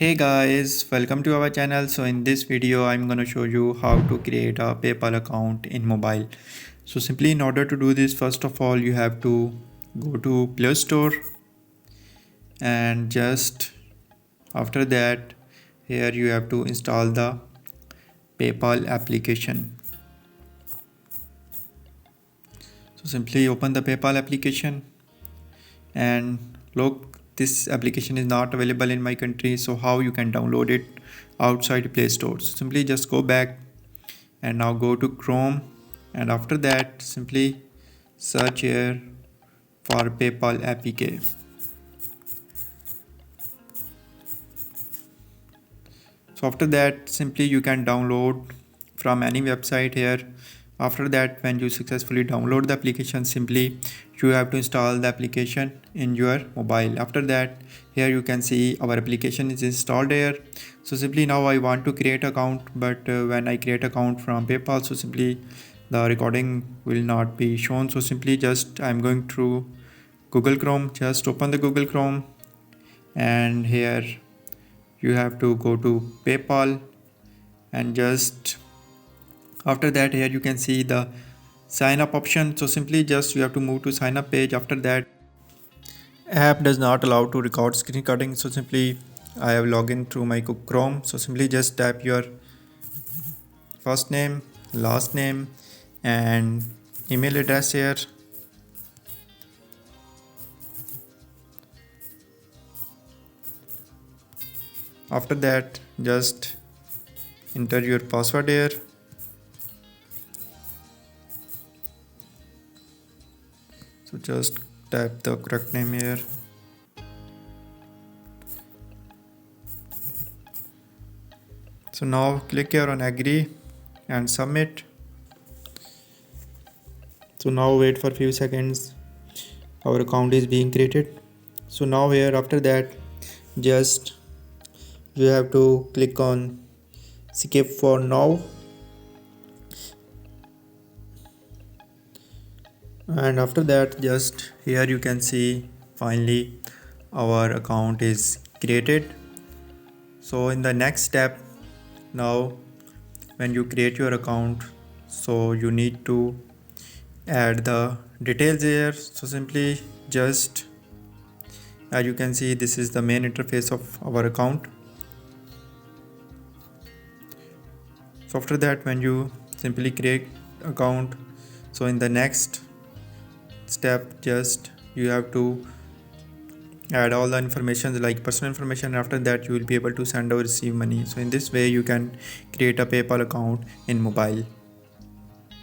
Hey guys, welcome to our channel. So in this video I'm going to show you how to create a PayPal account in mobile. So simply in order to do this, first of all you have to go to Play Store, and just after that here you have to install the PayPal application. So simply open the PayPal application and look, this application is not available in my country, so how you can download it outside Play Store. So simply just go back and now go to Chrome, and after that simply search here for PayPal APK. So after that simply you can download from any website here. After that, when you successfully download the application, simply you have to install the application in your mobile. After that, here you can see our application is installed here. So simply now I want to create account, but when I create account from PayPal, so simply the recording will not be shown. So simply just I'm going through Google Chrome. Just open the Google Chrome, and here you have to go to PayPal, and just after that here you can see the sign up option. So simply just you have to move to sign up page. After that, app does not allow to record screen recording, so simply I have logged in through my Chrome. So simply just type your first name, last name and email address here. After that, just enter your password here. So just type the correct name here. So now click here on agree and submit. So now wait for a few seconds. Our account is being created. So now here after that, just you have to click on skip for now, and after that just here you can see finally our account is created. So in the next step, now when you create your account, so you need to add the details here. So simply just, as you can see, this is the main interface of our account. So after that, when you simply create account, so in the next step just you have to add all the information like personal information. After that you will be able to send or receive money. So in this way you can create a PayPal account in mobile.